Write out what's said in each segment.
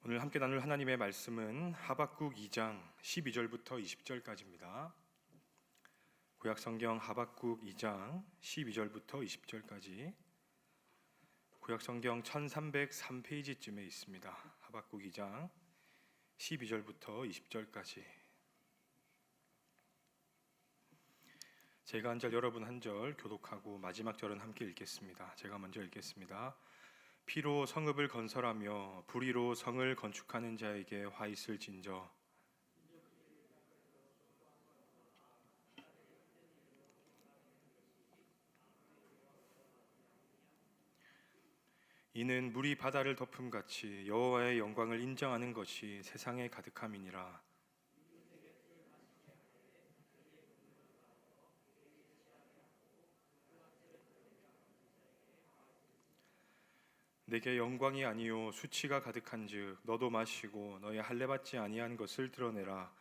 오늘 함께 나눌 하나님의 말씀은 하박국 2장 12절부터 20절까지입니다. 구약성경 하박국 2장 12절부터 20절까지 구약성경 1303페이지쯤에 있습니다. 하박국 2장 12절부터 20절까지 제가 한 절 여러분 한 절 교독하고 마지막 절은 함께 읽겠습니다. 제가 먼저 읽겠습니다. 피로 성읍을 건설하며 불의로 성을 건축하는 자에게 화 있을진저. 이는 물이 바다를 덮음같이 여호와의 영광을 인정하는 것이 세상에 가득함이니라. 내게 영광이 아니요 수치가 가득한즉 너도 마시고 너의 할례 받지 아니한 것을 드러내라.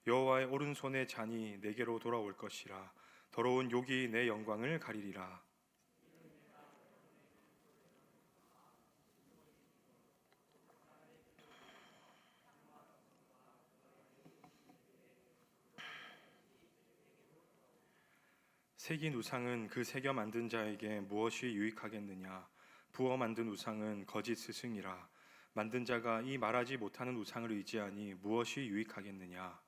여호와의 오른손의 잔이 내게로 돌아올 것이라. 더러운 욕이 내 영광을 가리리라. 새긴 우상은 그 새겨 만든 자에게 무엇이 유익하겠느냐. 부어 만든 우상은 거짓 스승이라. 만든 자가 이 말하지 못하는 우상을 의지하니 무엇이 유익하겠느냐.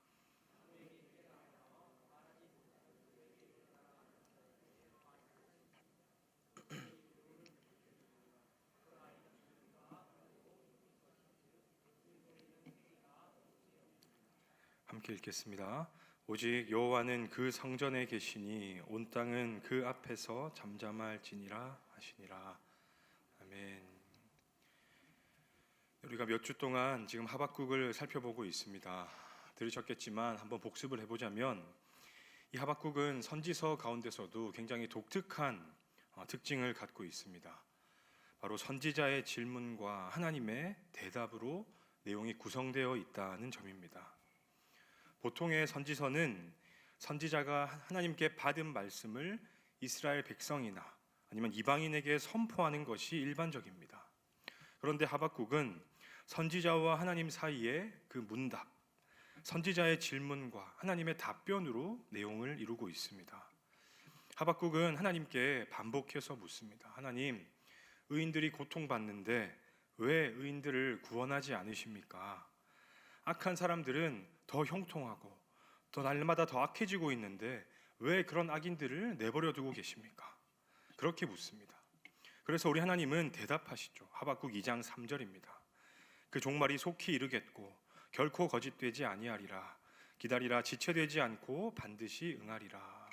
함께 읽겠습니다. 오직 여호와는 그 성전에 계시니 온 땅은 그 앞에서 잠잠할지니라 하시니라. 아멘. 우리가 몇 주 동안 지금 하박국을 살펴보고 있습니다. 들으셨겠지만 한번 복습을 해보자면 이 하박국은 선지서 가운데서도 굉장히 독특한 특징을 갖고 있습니다. 바로 선지자의 질문과 하나님의 대답으로 내용이 구성되어 있다는 점입니다. 보통의 선지서는 선지자가 하나님께 받은 말씀을 이스라엘 백성이나 아니면 이방인에게 선포하는 것이 일반적입니다. 그런데 하박국은 선지자와 하나님 사이의 그 문답, 선지자의 질문과 하나님의 답변으로 내용을 이루고 있습니다. 하박국은 하나님께 반복해서 묻습니다. 하나님, 의인들이 고통받는데 왜 의인들을 구원하지 않으십니까? 악한 사람들은 더 형통하고 더 날마다 더 악해지고 있는데 왜 그런 악인들을 내버려 두고 계십니까? 그렇게 묻습니다. 그래서 우리 하나님은 대답하시죠. 하박국 2장 3절입니다. 그 종말이 속히 이르겠고 결코 거짓되지 아니하리라. 기다리라. 지체되지 않고 반드시 응하리라.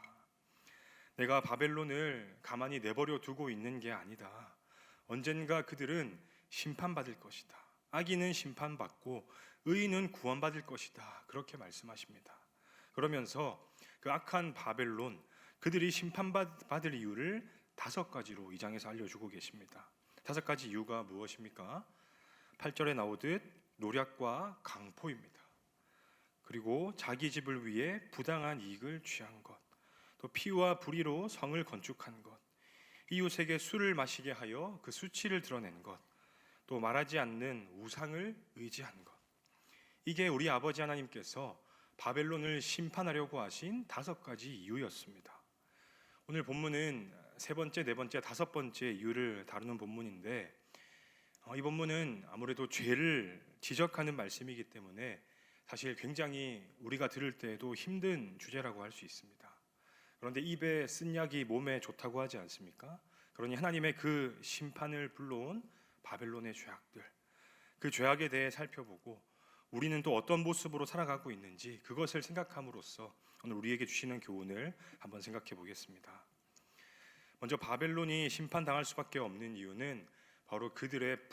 내가 바벨론을 가만히 내버려 두고 있는 게 아니다. 언젠가 그들은 심판받을 것이다. 악인은 심판받고 의인은 구원받을 것이다. 그렇게 말씀하십니다. 그러면서 그 악한 바벨론, 그들이 심판받을 이유를 5가지로 이 장에서 알려주고 계십니다. 5가지 이유가 무엇입니까? 8절에 나오듯 노략과 강포입니다. 그리고 자기 집을 위해 부당한 이익을 취한 것, 또 피와 불의로 성을 건축한 것, 이웃에게 술을 마시게 하여 그 수치를 드러낸 것, 또 말하지 않는 우상을 의지한 것. 이게 우리 아버지 하나님께서 바벨론을 심판하려고 하신 5가지 이유였습니다. 오늘 본문은 3번째, 4번째, 5번째 이유를 다루는 본문인데 이 본문은 아무래도 죄를 지적하는 말씀이기 때문에 사실 굉장히 우리가 들을 때에도 힘든 주제라고 할 수 있습니다. 그런데 입에 쓴 약이 몸에 좋다고 하지 않습니까? 그러니 하나님의 그 심판을 불러온 바벨론의 죄악들, 그 죄악에 대해 살펴보고 우리는 또 어떤 모습으로 살아가고 있는지 그것을 생각함으로써 오늘 우리에게 주시는 교훈을 한번 생각해 보겠습니다. 먼저 바벨론이 심판당할 수밖에 없는 이유는 바로 그들의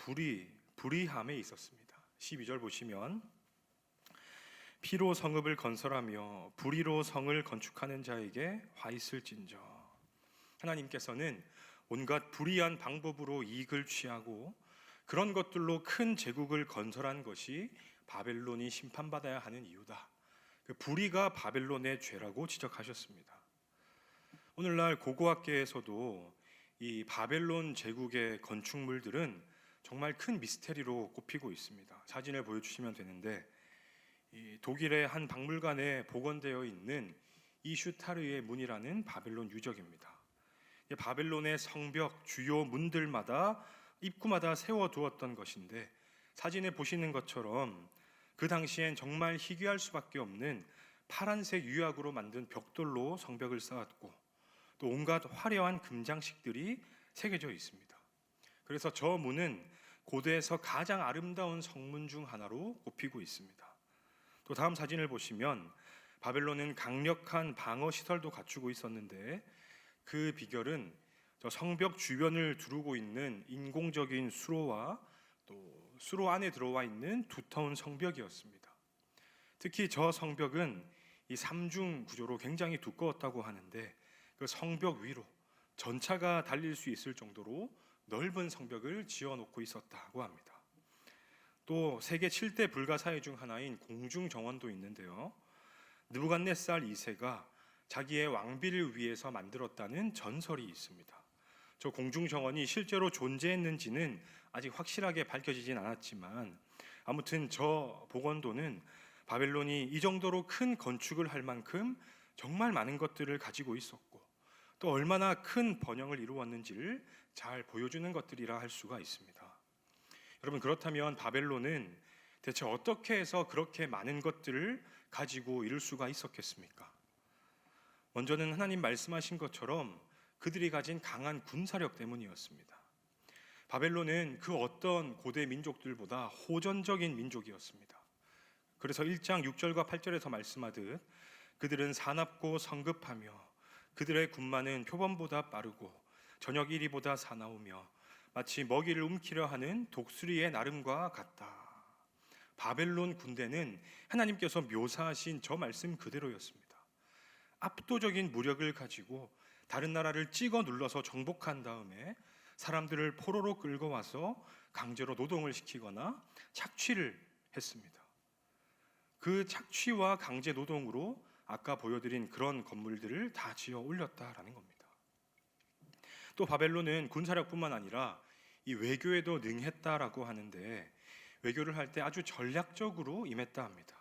불의함에 있었습니다. 12절 보시면 피로 성읍을 건설하며 불의로 성을 건축하는 자에게 화 있을진저. 하나님께서는 온갖 불의한 방법으로 이익을 취하고 그런 것들로 큰 제국을 건설한 것이 바벨론이 심판받아야 하는 이유다. 그 불의가 바벨론의 죄라고 지적하셨습니다. 오늘날 고고학계에서도 이 바벨론 제국의 건축물들은 정말 큰 미스테리로 꼽히고 있습니다. 사진을 보여주시면 되는데 이 독일의 한 박물관에 복원되어 있는 이슈타르의 문이라는 바벨론 유적입니다. 바벨론의 성벽 주요 문들마다 입구마다 세워두었던 것인데 사진에 보시는 것처럼 그 당시엔 정말 희귀할 수밖에 없는 파란색 유약으로 만든 벽돌로 성벽을 쌓았고 또 온갖 화려한 금장식들이 새겨져 있습니다. 그래서 저 문은 고대에서 가장 아름다운 성문 중 하나로 꼽히고 있습니다. 또 다음 사진을 보시면 바벨론은 강력한 방어 시설도 갖추고 있었는데 그 비결은 저 성벽 주변을 두르고 있는 인공적인 수로와 또 수로 안에 들어와 있는 두터운 성벽이었습니다. 특히 저 성벽은 이 삼중 구조로 굉장히 두꺼웠다고 하는데 그 성벽 위로 전차가 달릴 수 있을 정도로 넓은 성벽을 지어놓고 있었다고 합니다. 또 세계 7대 불가사의 중 하나인 공중정원도 있는데요. 느부갓네살 2세가 자기의 왕비를 위해서 만들었다는 전설이 있습니다. 저 공중정원이 실제로 존재했는지는 아직 확실하게 밝혀지진 않았지만 아무튼 저 복원도는 바벨론이 이 정도로 큰 건축을 할 만큼 정말 많은 것들을 가지고 있었고 또 얼마나 큰 번영을 이루었는지를 잘 보여주는 것들이라 할 수가 있습니다. 여러분, 그렇다면 바벨론은 대체 어떻게 해서 그렇게 많은 것들을 가지고 이룰 수가 있었겠습니까? 먼저는 하나님 말씀하신 것처럼 그들이 가진 강한 군사력 때문이었습니다. 바벨론은 그 어떤 고대 민족들보다 호전적인 민족이었습니다. 그래서 1장 6절과 8절에서 말씀하듯 그들은 사납고 성급하며 그들의 군마는 표범보다 빠르고 저녁 이리보다 사나우며 마치 먹이를 움키려 하는 독수리의 나름과 같다. 바벨론 군대는 하나님께서 묘사하신 저 말씀 그대로였습니다. 압도적인 무력을 가지고 다른 나라를 찍어 눌러서 정복한 다음에 사람들을 포로로 끌고 와서 강제로 노동을 시키거나 착취를 했습니다. 그 착취와 강제 노동으로 아까 보여드린 그런 건물들을 다 지어 올렸다라는 겁니다. 또 바벨론은 군사력뿐만 아니라 이 외교에도 능했다라고 하는데 외교를 할 때 아주 전략적으로 임했다 합니다.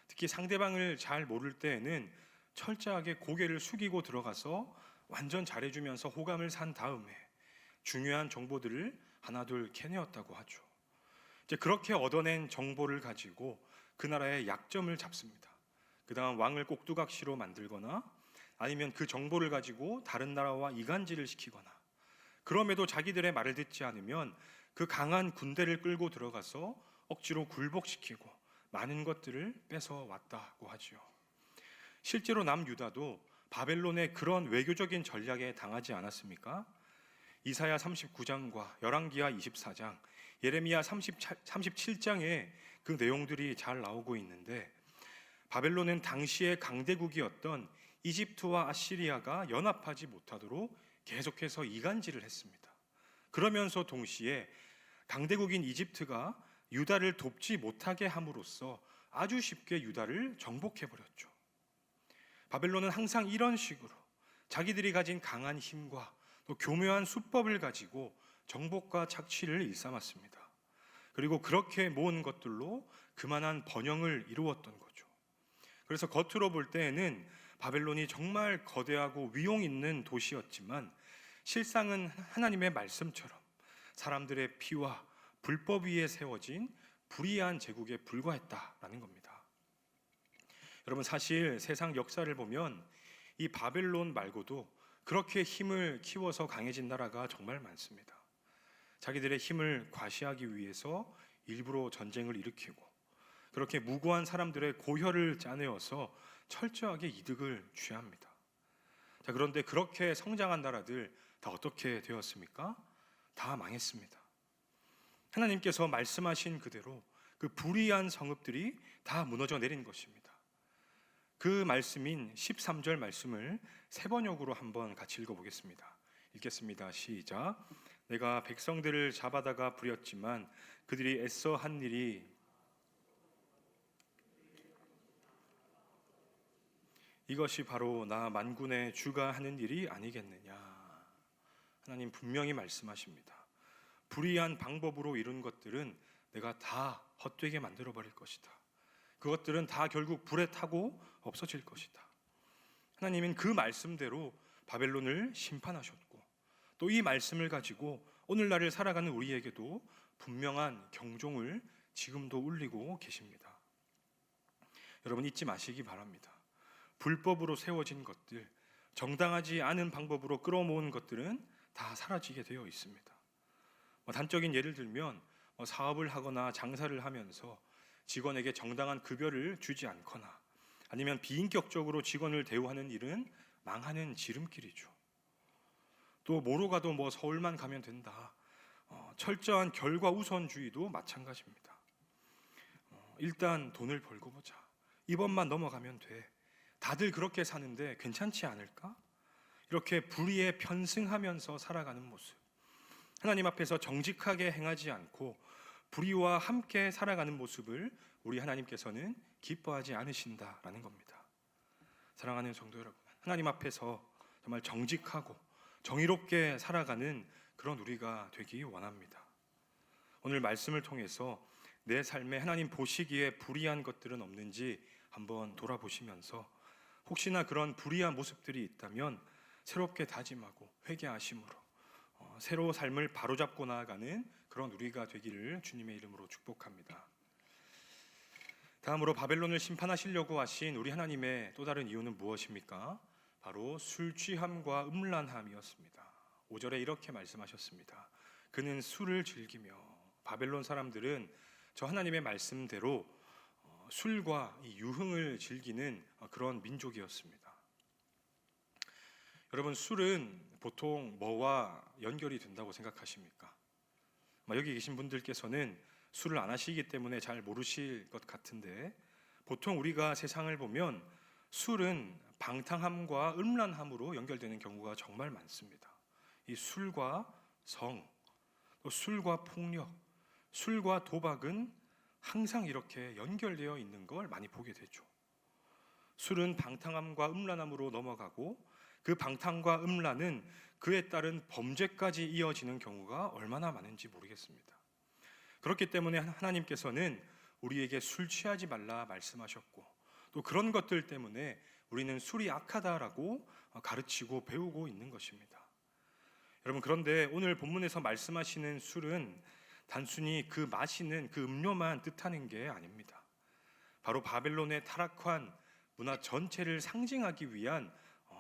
특히 상대방을 잘 모를 때에는 철저하게 고개를 숙이고 들어가서 완전 잘해주면서 호감을 산 다음에 중요한 정보들을 하나둘 캐내었다고 하죠. 이제 그렇게 얻어낸 정보를 가지고 그 나라의 약점을 잡습니다. 그 다음 왕을 꼭두각시로 만들거나 아니면 그 정보를 가지고 다른 나라와 이간질을 시키거나 그럼에도 자기들의 말을 듣지 않으면 그 강한 군대를 끌고 들어가서 억지로 굴복시키고 많은 것들을 뺏어왔다고 하지요. 실제로 남유다도 바벨론의 그런 외교적인 전략에 당하지 않았습니까? 이사야 39장과 열왕기하 24장, 예레미야 37장에 그 내용들이 잘 나오고 있는데 바벨론은 당시의 강대국이었던 이집트와 아시리아가 연합하지 못하도록 계속해서 이간질을 했습니다. 그러면서 동시에 강대국인 이집트가 유다를 돕지 못하게 함으로써 아주 쉽게 유다를 정복해버렸죠. 바벨론은 항상 이런 식으로 자기들이 가진 강한 힘과 또 교묘한 수법을 가지고 정복과 착취를 일삼았습니다. 그리고 그렇게 모은 것들로 그만한 번영을 이루었던 거죠. 그래서 겉으로 볼 때에는 바벨론이 정말 거대하고 위용 있는 도시였지만 실상은 하나님의 말씀처럼 사람들의 피와 불법 위에 세워진 불의한 제국에 불과했다라는 겁니다. 여러분, 사실 세상 역사를 보면 이 바벨론 말고도 그렇게 힘을 키워서 강해진 나라가 정말 많습니다. 자기들의 힘을 과시하기 위해서 일부러 전쟁을 일으키고 그렇게 무고한 사람들의 고혈을 짜내어서 철저하게 이득을 취합니다. 자, 그런데 그렇게 성장한 나라들 다 어떻게 되었습니까? 다 망했습니다. 하나님께서 말씀하신 그대로 그 불의한 성읍들이 다 무너져 내린 것입니다. 그 말씀인 13절 말씀을 세 번역으로 한번 같이 읽어보겠습니다. 읽겠습니다. 시작. 내가 백성들을 잡아다가 부렸지만 그들이 애써 한 일이 이것이 바로 나 만군의 주가 하는 일이 아니겠느냐. 하나님 분명히 말씀하십니다. 불의한 방법으로 이룬 것들은 내가 다 헛되게 만들어버릴 것이다. 그것들은 다 결국 불에 타고 없어질 것이다. 하나님은 그 말씀대로 바벨론을 심판하셨고, 또 이 말씀을 가지고 오늘날을 살아가는 우리에게도 분명한 경종을 지금도 울리고 계십니다. 여러분, 잊지 마시기 바랍니다. 불법으로 세워진 것들, 정당하지 않은 방법으로 끌어모은 것들은 다 사라지게 되어 있습니다. 단적인 예를 들면 사업을 하거나 장사를 하면서 직원에게 정당한 급여를 주지 않거나, 아니면 비인격적으로 직원을 대우하는 일은 망하는 지름길이죠. 또 뭐로 가도 서울만 가면 된다, 철저한 결과 우선주의도 마찬가지입니다. 일단 돈을 벌고 보자, 이번만 넘어가면 돼, 다들 그렇게 사는데 괜찮지 않을까? 이렇게 불의에 편승하면서 살아가는 모습, 하나님 앞에서 정직하게 행하지 않고 불의와 함께 살아가는 모습을 우리 하나님께서는 기뻐하지 않으신다라는 겁니다. 사랑하는 성도 여러분, 하나님 앞에서 정말 정직하고 정의롭게 살아가는 그런 우리가 되기 원합니다. 오늘 말씀을 통해서 내 삶에 하나님 보시기에 불의한 것들은 없는지 한번 돌아보시면서, 혹시나 그런 불의한 모습들이 있다면 새롭게 다짐하고 회개하심으로 새로 삶을 바로잡고 나아가는 그런 우리가 되기를 주님의 이름으로 축복합니다. 다음으로 바벨론을 심판하시려고 하신 우리 하나님의 또 다른 이유는 무엇입니까? 바로 술 취함과 음란함이었습니다. 5절에 이렇게 말씀하셨습니다. 그는 술을 즐기며. 바벨론 사람들은 저 하나님의 말씀대로 술과 이 유흥을 즐기는 그런 민족이었습니다. 여러분, 술은 보통 뭐와 연결이 된다고 생각하십니까? 여기 계신 분들께서는 술을 안 하시기 때문에 잘 모르실 것 같은데, 보통 우리가 세상을 보면 술은 방탕함과 음란함으로 연결되는 경우가 정말 많습니다. 이 술과 성, 또 술과 폭력, 술과 도박은 항상 이렇게 연결되어 있는 걸 많이 보게 되죠. 술은 방탕함과 음란함으로 넘어가고, 그 방탕과 음란은 그에 따른 범죄까지 이어지는 경우가 얼마나 많은지 모르겠습니다. 그렇기 때문에 하나님께서는 우리에게 술 취하지 말라 말씀하셨고, 또 그런 것들 때문에 우리는 술이 악하다라고 가르치고 배우고 있는 것입니다. 여러분, 그런데 오늘 본문에서 말씀하시는 술은 단순히 그 마시는 그 음료만 뜻하는 게 아닙니다. 바로 바벨론의 타락한 문화 전체를 상징하기 위한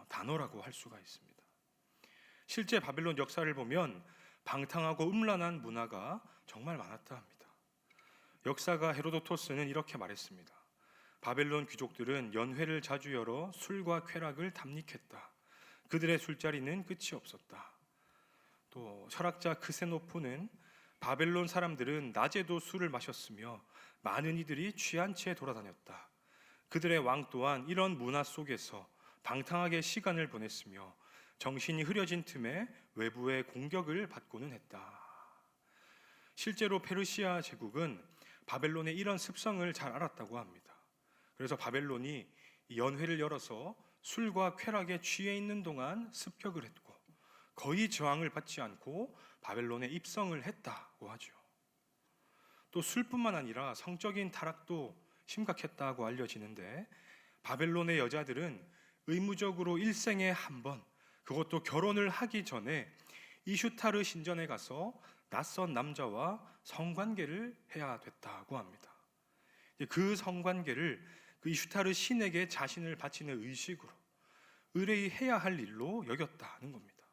단어라고 할 수가 있습니다. 실제 바벨론 역사를 보면 방탕하고 음란한 문화가 정말 많았다 합니다. 역사가 헤로도토스는 이렇게 말했습니다. 바벨론 귀족들은 연회를 자주 열어 술과 쾌락을 담닉했다. 그들의 술자리는 끝이 없었다. 또 철학자 크세노포는 바벨론 사람들은 낮에도 술을 마셨으며 많은 이들이 취한 채 돌아다녔다. 그들의 왕 또한 이런 문화 속에서 방탕하게 시간을 보냈으며 정신이 흐려진 틈에 외부의 공격을 받고는 했다. 실제로 페르시아 제국은 바벨론의 이런 습성을 잘 알았다고 합니다. 그래서 바벨론이 연회를 열어서 술과 쾌락에 취해 있는 동안 습격을 했고, 거의 저항을 받지 않고 바벨론에 입성을 했다고 하죠. 또 술뿐만 아니라 성적인 타락도 심각했다고 알려지는데, 바벨론의 여자들은 의무적으로 일생에 한 번, 그것도 결혼을 하기 전에 이슈타르 신전에 가서 낯선 남자와 성관계를 해야 됐다고 합니다. 그 성관계를 그 이슈타르 신에게 자신을 바치는 의식으로 의뢰히 해야 할 일로 여겼다는 겁니다.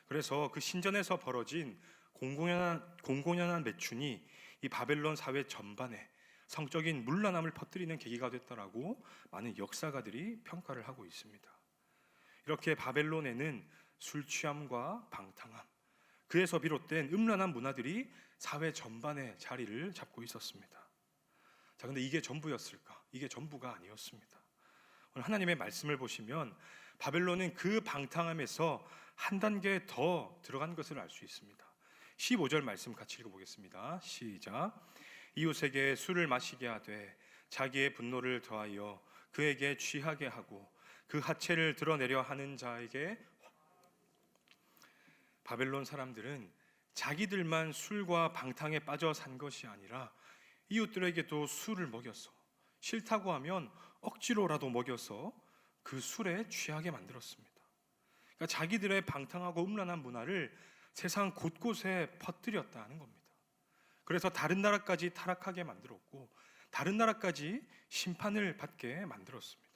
그래서 그 신전에서 벌어진 공공연한 매춘이 이 바벨론 사회 전반에 성적인 문란함을 퍼뜨리는 계기가 됐다라고 많은 역사가들이 평가를 하고 있습니다. 이렇게 바벨론에는 술 취함과 방탕함, 그에서 비롯된 음란한 문화들이 사회 전반에 자리를 잡고 있었습니다. 자, 근데 이게 전부였을까? 이게 전부가 아니었습니다. 오늘 하나님의 말씀을 보시면 바벨론은 그 방탕함에서 한 단계 더 들어간 것을 알 수 있습니다. 15절 말씀 같이 읽어보겠습니다. 시작. 이웃에게 술을 마시게 하되 자기의 분노를 더하여 그에게 취하게 하고 그 하체를 드러내려 하는 자에게. 바벨론 사람들은 자기들만 술과 방탕에 빠져 산 것이 아니라 이웃들에게도 술을 먹여서, 싫다고 하면 억지로라도 먹여서 그 술에 취하게 만들었습니다. 그러니까 자기들의 방탕하고 음란한 문화를 세상 곳곳에 퍼뜨렸다는 겁니다. 그래서 다른 나라까지 타락하게 만들었고 다른 나라까지 심판을 받게 만들었습니다.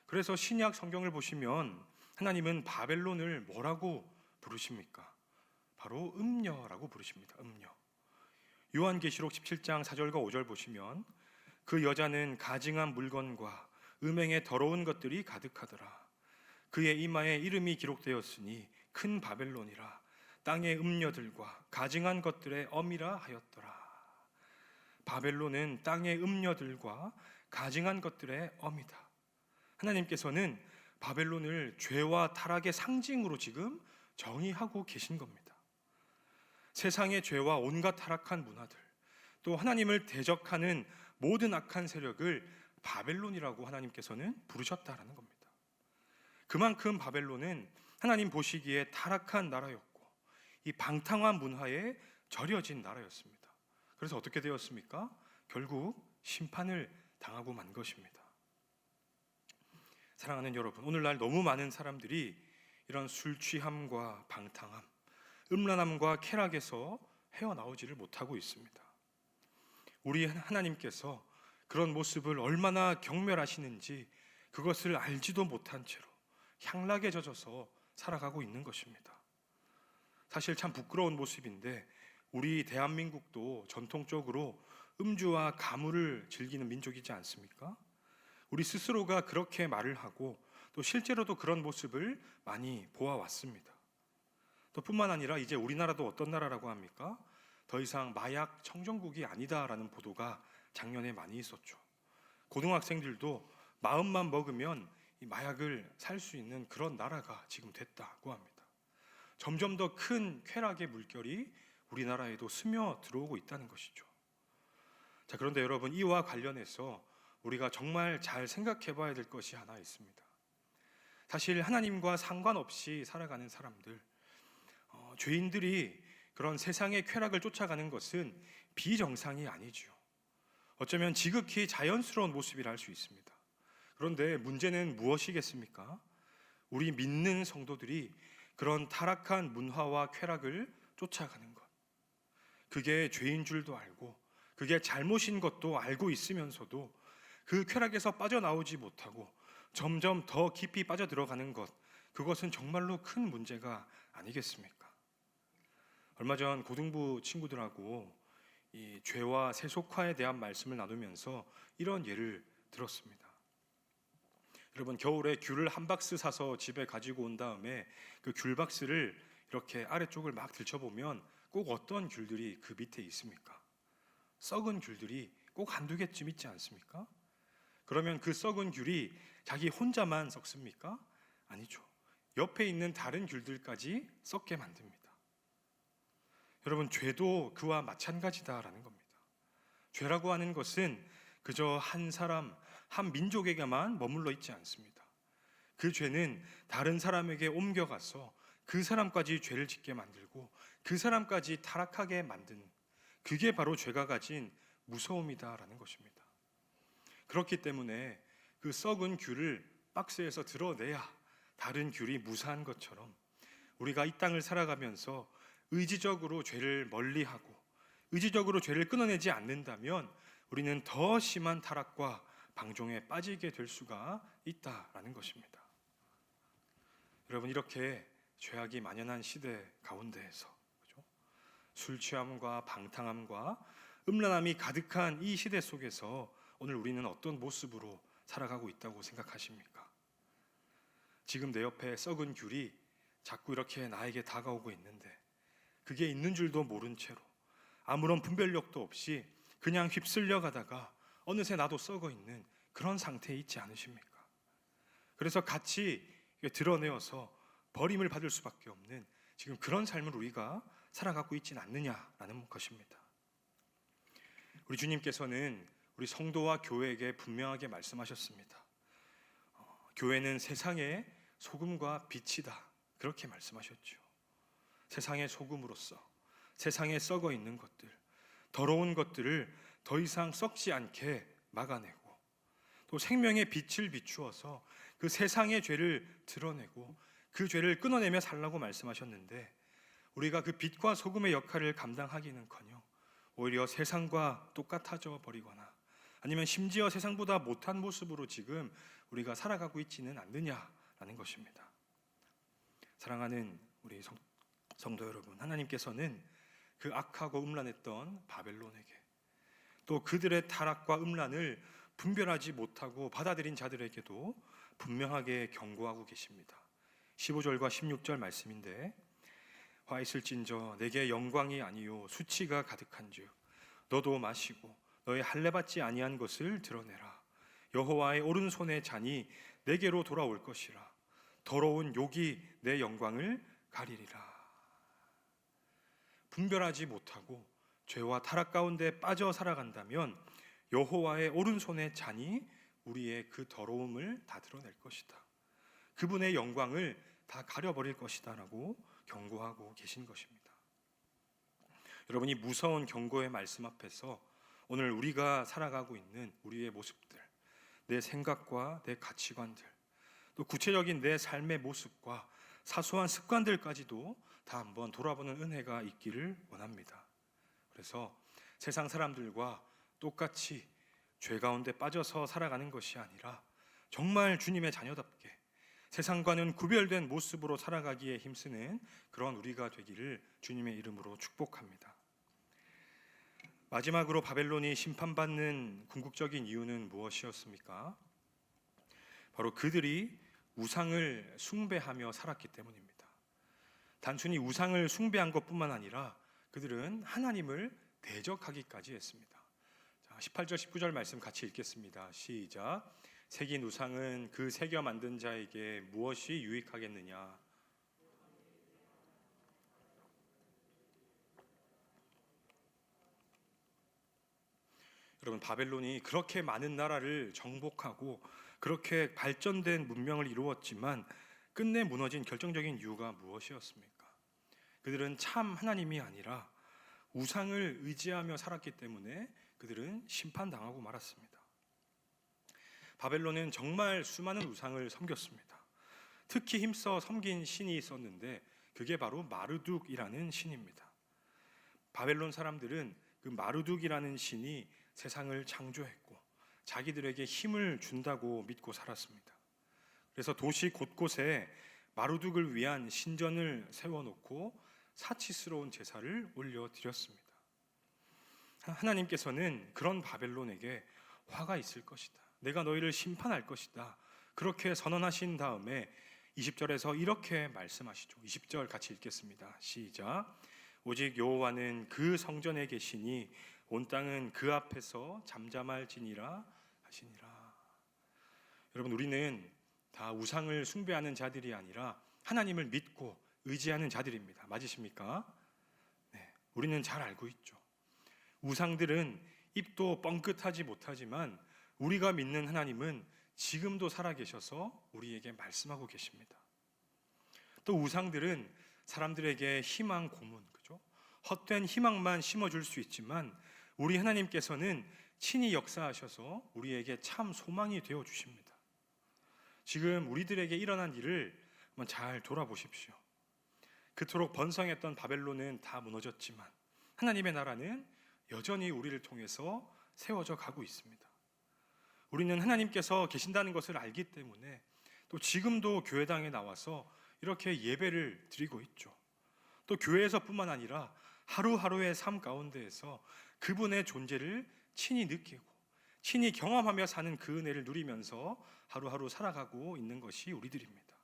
그래서 신약 성경을 보시면 하나님은 바벨론을 뭐라고 부르십니까? 바로 음녀라고 부르십니다. 음녀. 요한계시록 17장 4절과 5절 보시면 그 여자는 가증한 물건과 음행의 더러운 것들이 가득하더라. 그의 이마에 이름이 기록되었으니 큰 바벨론이라 땅의 음녀들과 가증한 것들의 엄이라 하였더라. 바벨론은 땅의 음녀들과 가증한 것들의 엄이다. 하나님께서는 바벨론을 죄와 타락의 상징으로 지금 정의하고 계신 겁니다. 세상의 죄와 온갖 타락한 문화들, 또 하나님을 대적하는 모든 악한 세력을 바벨론이라고 하나님께서는 부르셨다라는 겁니다. 그만큼 바벨론은 하나님 보시기에 타락한 나라였고 이 방탕한 문화에 절여진 나라였습니다. 그래서 어떻게 되었습니까? 결국 심판을 당하고 만 것입니다. 사랑하는 여러분, 오늘날 너무 많은 사람들이 이런 술 취함과 방탕함, 음란함과 쾌락에서 헤어나오지를 못하고 있습니다. 우리 하나님께서 그런 모습을 얼마나 경멸하시는지 그것을 알지도 못한 채로 향락에 젖어서 살아가고 있는 것입니다. 사실 참 부끄러운 모습인데 우리 대한민국도 전통적으로 음주와 가물을 즐기는 민족이지 않습니까? 우리 스스로가 그렇게 말을 하고 또 실제로도 그런 모습을 많이 보아왔습니다. 또 뿐만 아니라 이제 우리나라도 어떤 나라라고 합니까? 더 이상 마약 청정국이 아니다라는 보도가 작년에 많이 있었죠. 고등학생들도 마음만 먹으면 이 마약을 살 수 있는 그런 나라가 지금 됐다고 합니다. 점점 더 큰 쾌락의 물결이 우리나라에도 스며 들어오고 있다는 것이죠. 자, 그런데 여러분, 이와 관련해서 우리가 정말 잘 생각해 봐야 될 것이 하나 있습니다. 사실 하나님과 상관없이 살아가는 사람들, 죄인들이 그런 세상의 쾌락을 쫓아가는 것은 비정상이 아니죠. 어쩌면 지극히 자연스러운 모습이라 할 수 있습니다. 그런데 문제는 무엇이겠습니까? 우리 믿는 성도들이 그런 타락한 문화와 쾌락을 쫓아가는 것, 그게 죄인 줄도 알고 그게 잘못인 것도 알고 있으면서도 그 쾌락에서 빠져나오지 못하고 점점 더 깊이 빠져들어가는 것, 그것은 정말로 큰 문제가 아니겠습니까? 얼마 전 고등부 친구들하고 이 죄와 세속화에 대한 말씀을 나누면서 이런 예를 들었습니다. 여러분, 겨울에 귤을 한 박스 사서 집에 가지고 온 다음에 그 귤 박스를 이렇게 아래쪽을 막 들춰보면 꼭 어떤 귤들이 그 밑에 있습니까? 썩은 귤들이 꼭 한두 개쯤 있지 않습니까? 그러면 그 썩은 귤이 자기 혼자만 썩습니까? 아니죠. 옆에 있는 다른 귤들까지 썩게 만듭니다. 여러분, 죄도 그와 마찬가지다라는 겁니다. 죄라고 하는 것은 그저 한 사람, 한 민족에게만 머물러 있지 않습니다. 그 죄는 다른 사람에게 옮겨가서 그 사람까지 죄를 짓게 만들고 그 사람까지 타락하게 만드는, 그게 바로 죄가 가진 무서움이다라는 것입니다. 그렇기 때문에 그 썩은 귤을 박스에서 드러내야 다른 귤이 무사한 것처럼 우리가 이 땅을 살아가면서 의지적으로 죄를 멀리하고 의지적으로 죄를 끊어내지 않는다면 우리는 더 심한 타락과 방종에 빠지게 될 수가 있다라는 것입니다. 여러분, 이렇게 죄악이 만연한 시대 가운데에서, 그렇죠? 술 취함과 방탕함과 음란함이 가득한 이 시대 속에서 오늘 우리는 어떤 모습으로 살아가고 있다고 생각하십니까? 지금 내 옆에 썩은 귤이 자꾸 이렇게 나에게 다가오고 있는데 그게 있는 줄도 모른 채로 아무런 분별력도 없이 그냥 휩쓸려 가다가 어느새 나도 썩어 있는 그런 상태에 있지 않으십니까? 그래서 같이 드러내어서 버림을 받을 수밖에 없는 지금 그런 삶을 우리가 살아가고 있지는 않느냐라는 것입니다. 우리 주님께서는 우리 성도와 교회에게 분명하게 말씀하셨습니다. 교회는 세상의 소금과 빛이다, 그렇게 말씀하셨죠. 세상의 소금으로서 세상에 썩어 있는 것들, 더러운 것들을 더 이상 썩지 않게 막아내고, 또 생명의 빛을 비추어서 그 세상의 죄를 드러내고 그 죄를 끊어내며 살라고 말씀하셨는데, 우리가 그 빛과 소금의 역할을 감당하기는커녕 오히려 세상과 똑같아져 버리거나 아니면 심지어 세상보다 못한 모습으로 지금 우리가 살아가고 있지는 않느냐라는 것입니다. 사랑하는 우리 성도 여러분, 하나님께서는 그 악하고 음란했던 바벨론에게, 또 그들의 타락과 음란을 분별하지 못하고 받아들인 자들에게도 분명하게 경고하고 계십니다. 15절과 16절 말씀인데, 화 있을진저 내게 영광이 아니요 수치가 가득한즉 너도 마시고 너의 할례받지 아니한 것을 드러내라. 여호와의 오른손의 잔이 내게로 돌아올 것이라. 더러운 욕이 내 영광을 가리리라. 분별하지 못하고 죄와 타락 가운데 빠져 살아간다면 여호와의 오른손의 잔이 우리의 그 더러움을 다 드러낼 것이다. 그분의 영광을 다 가려버릴 것이다 라고 경고하고 계신 것입니다. 여러분이 무서운 경고의 말씀 앞에서 오늘 우리가 살아가고 있는 우리의 모습들, 내 생각과 내 가치관들, 또 구체적인 내 삶의 모습과 사소한 습관들까지도 다 한번 돌아보는 은혜가 있기를 원합니다. 그래서 세상 사람들과 똑같이 죄 가운데 빠져서 살아가는 것이 아니라 정말 주님의 자녀답게 세상과는 구별된 모습으로 살아가기에 힘쓰는 그런 우리가 되기를 주님의 이름으로 축복합니다. 마지막으로 바벨론이 심판받는 궁극적인 이유는 무엇이었습니까? 바로 그들이 우상을 숭배하며 살았기 때문입니다. 단순히 우상을 숭배한 것뿐만 아니라 그들은 하나님을 대적하기까지 했습니다. 18절 19절 말씀 같이 읽겠습니다. 시작. 새긴 우상은 그 새겨 만든 자에게 무엇이 유익하겠느냐? 여러분, 바벨론이 그렇게 많은 나라를 정복하고 그렇게 발전된 문명을 이루었지만 끝내 무너진 결정적인 이유가 무엇이었습니까? 그들은 참 하나님이 아니라 우상을 의지하며 살았기 때문에 그들은 심판당하고 말았습니다. 바벨론은 정말 수많은 우상을 섬겼습니다. 특히 힘써 섬긴 신이 있었는데 그게 바로 마르둑이라는 신입니다. 바벨론 사람들은 그 마르둑이라는 신이 세상을 창조했고 자기들에게 힘을 준다고 믿고 살았습니다. 그래서 도시 곳곳에 마르둑을 위한 신전을 세워놓고 사치스러운 제사를 올려드렸습니다. 하나님께서는 그런 바벨론에게 화가 있을 것이다. 내가 너희를 심판할 것이다. 그렇게 선언하신 다음에 20절에서 이렇게 말씀하시죠. 20절 같이 읽겠습니다. 시작. 오직 여호와는 그 성전에 계시니 온 땅은 그 앞에서 잠잠할지니라 하시니라. 여러분, 우리는 다 우상을 숭배하는 자들이 아니라 하나님을 믿고 의지하는 자들입니다. 맞으십니까? 네, 우리는 잘 알고 있죠. 우상들은 입도 뻥끗하지 못하지만 우리가 믿는 하나님은 지금도 살아계셔서 우리에게 말씀하고 계십니다. 또 우상들은 사람들에게 희망 고문, 그죠? 헛된 희망만 심어줄 수 있지만 우리 하나님께서는 친히 역사하셔서 우리에게 참 소망이 되어 주십니다. 지금 우리들에게 일어난 일을 한번 잘 돌아보십시오. 그토록 번성했던 바벨론은 다 무너졌지만 하나님의 나라는 여전히 우리를 통해서 세워져 가고 있습니다. 우리는 하나님께서 계신다는 것을 알기 때문에 또 지금도 교회당에 나와서 이렇게 예배를 드리고 있죠. 또 교회에서뿐만 아니라 하루하루의 삶 가운데에서 그분의 존재를 친히 느끼고 친히 경험하며 사는 그 은혜를 누리면서 하루하루 살아가고 있는 것이 우리들입니다.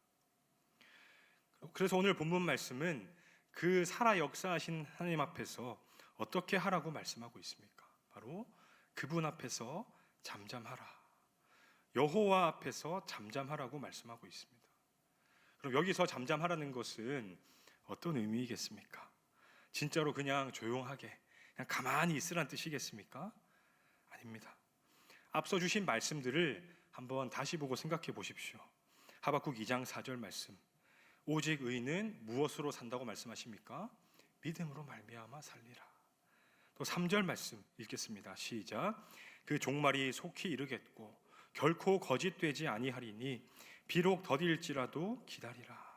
그래서 오늘 본문 말씀은 그 살아 역사하신 하나님 앞에서 어떻게 하라고 말씀하고 있습니까? 바로 그분 앞에서 잠잠하라. 여호와 앞에서 잠잠하라고 말씀하고 있습니다. 그럼 여기서 잠잠하라는 것은 어떤 의미이겠습니까? 진짜로 그냥 조용하게 그냥 가만히 있으란 뜻이겠습니까? 아닙니다. 앞서 주신 말씀들을 한번 다시 보고 생각해 보십시오. 하박국 2장 4절 말씀. 오직 의인은 무엇으로 산다고 말씀하십니까? 믿음으로 말미암아 살리라. 또 3절 말씀 읽겠습니다. 시작. 그 종말이 속히 이르겠고 결코 거짓되지 아니하리니 비록 더딜지라도 기다리라.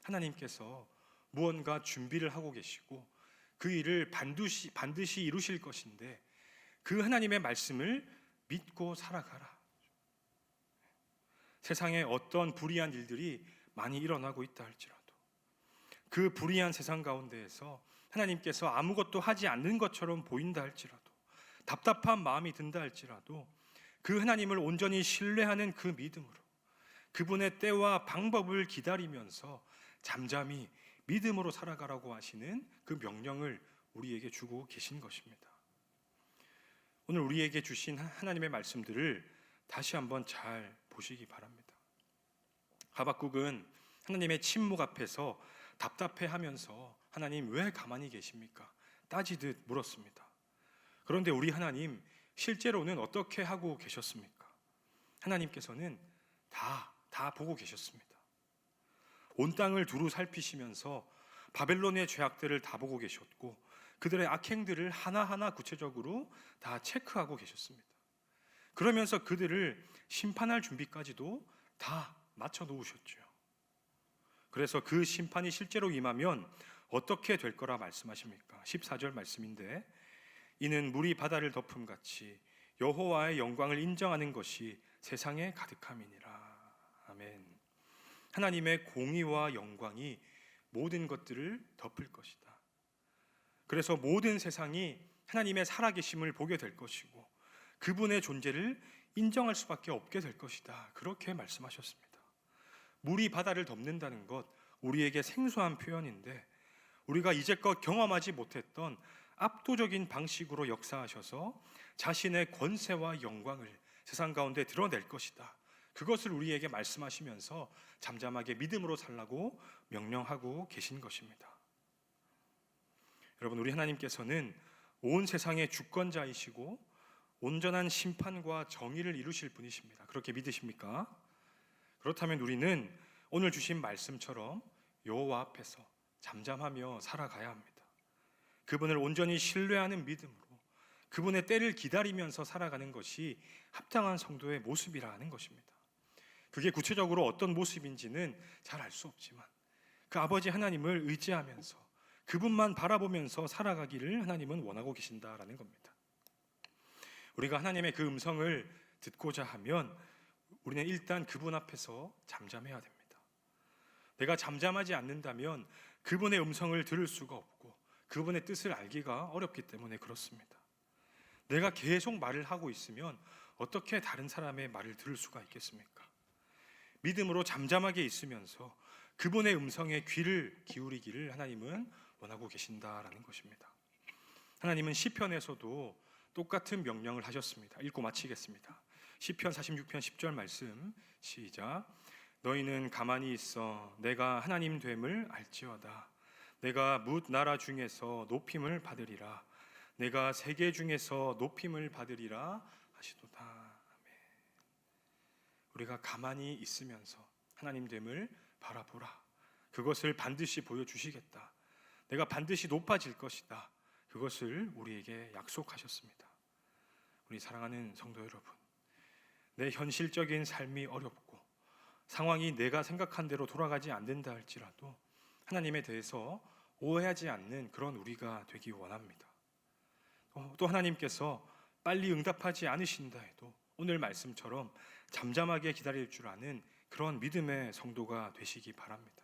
하나님께서 무언가 준비를 하고 계시고 그 일을 반드시 이루실 것인데 그 하나님의 말씀을 믿고 살아가라. 세상에 어떤 불의한 일들이 많이 일어나고 있다 할지라도 그 불의한 세상 가운데에서 하나님께서 아무것도 하지 않는 것처럼 보인다 할지라도 답답한 마음이 든다 할지라도 그 하나님을 온전히 신뢰하는 그 믿음으로 그분의 때와 방법을 기다리면서 잠잠히 믿음으로 살아가라고 하시는 그 명령을 우리에게 주고 계신 것입니다. 오늘 우리에게 주신 하나님의 말씀들을 다시 한번 잘 보시기 바랍니다. 하박국은 하나님의 침묵 앞에서 답답해하면서 하나님 왜 가만히 계십니까? 따지듯 물었습니다. 그런데 우리 하나님 실제로는 어떻게 하고 계셨습니까? 하나님께서는 다 보고 계셨습니다. 온 땅을 두루 살피시면서 바벨론의 죄악들을 다 보고 계셨고 그들의 악행들을 하나하나 구체적으로 다 체크하고 계셨습니다. 그러면서 그들을 심판할 준비까지도 다 맞춰 놓으셨죠. 그래서 그 심판이 실제로 임하면 어떻게 될 거라 말씀하십니까? 14절 말씀인데 이는 물이 바다를 덮음같이 여호와의 영광을 인정하는 것이 세상에 가득함이니라. 아멘. 하나님의 공의와 영광이 모든 것들을 덮을 것이다. 그래서 모든 세상이 하나님의 살아계심을 보게 될 것이고 그분의 존재를 인정할 수밖에 없게 될 것이다. 그렇게 말씀하셨습니다. 물이 바다를 덮는다는 것 우리에게 생소한 표현인데 우리가 이제껏 경험하지 못했던 압도적인 방식으로 역사하셔서 자신의 권세와 영광을 세상 가운데 드러낼 것이다. 그것을 우리에게 말씀하시면서 잠잠하게 믿음으로 살라고 명령하고 계신 것입니다. 여러분, 우리 하나님께서는 온 세상의 주권자이시고 온전한 심판과 정의를 이루실 분이십니다. 그렇게 믿으십니까? 그렇다면 우리는 오늘 주신 말씀처럼 여호와 앞에서 잠잠하며 살아가야 합니다. 그분을 온전히 신뢰하는 믿음으로 그분의 때를 기다리면서 살아가는 것이 합당한 성도의 모습이라는 것입니다. 그게 구체적으로 어떤 모습인지는 잘 알 수 없지만 그 아버지 하나님을 의지하면서 그분만 바라보면서 살아가기를 하나님은 원하고 계신다라는 겁니다. 우리가 하나님의 그 음성을 듣고자 하면 우리는 일단 그분 앞에서 잠잠해야 됩니다. 내가 잠잠하지 않는다면 그분의 음성을 들을 수가 없고 그분의 뜻을 알기가 어렵기 때문에 그렇습니다. 내가 계속 말을 하고 있으면 어떻게 다른 사람의 말을 들을 수가 있겠습니까? 믿음으로 잠잠하게 있으면서 그분의 음성에 귀를 기울이기를 하나님은 원하고 계신다라는 것입니다. 하나님은 시편에서도 똑같은 명령을 하셨습니다. 읽고 마치겠습니다. 시편 46편 10절 말씀 시작. 너희는 가만히 있어 내가 하나님 됨을 알지어다. 내가 뭇 나라 중에서 높임을 받으리라. 내가 세계 중에서 높임을 받으리라 하시도다. 아멘. 우리가 가만히 있으면서 하나님 됨을 바라보라. 그것을 반드시 보여주시겠다. 내가 반드시 높아질 것이다. 그것을 우리에게 약속하셨습니다. 우리 사랑하는 성도 여러분, 내 현실적인 삶이 어렵고 상황이 내가 생각한 대로 돌아가지 않는다 할지라도 하나님에 대해서 오해하지 않는 그런 우리가 되기 원합니다. 또 하나님께서 빨리 응답하지 않으신다 해도 오늘 말씀처럼 잠잠하게 기다릴 줄 아는 그런 믿음의 성도가 되시기 바랍니다.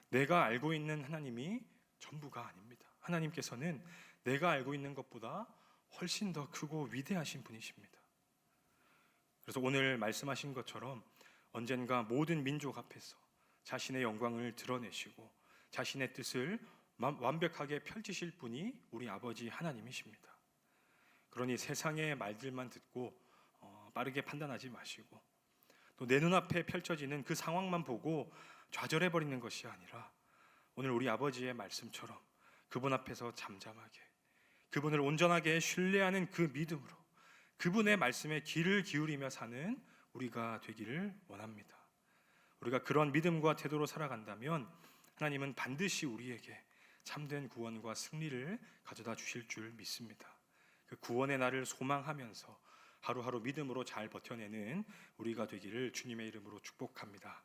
내가 알고 있는 하나님이 전부가 아닙니다. 하나님께서는 내가 알고 있는 것보다 훨씬 더 크고 위대하신 분이십니다. 그래서 오늘 말씀하신 것처럼 언젠가 모든 민족 앞에서 자신의 영광을 드러내시고 자신의 뜻을 완벽하게 펼치실 분이 우리 아버지 하나님이십니다. 그러니 세상의 말들만 듣고 빠르게 판단하지 마시고 또 내 눈앞에 펼쳐지는 그 상황만 보고 좌절해버리는 것이 아니라 오늘 우리 아버지의 말씀처럼 그분 앞에서 잠잠하게 그분을 온전하게 신뢰하는 그 믿음으로 그분의 말씀에 귀를 기울이며 사는 우리가 되기를 원합니다. 우리가 그런 믿음과 태도로 살아간다면 하나님은 반드시 우리에게 참된 구원과 승리를 가져다 주실 줄 믿습니다. 그 구원의 날을 소망하면서 하루하루 믿음으로 잘 버텨내는 우리가 되기를 주님의 이름으로 축복합니다.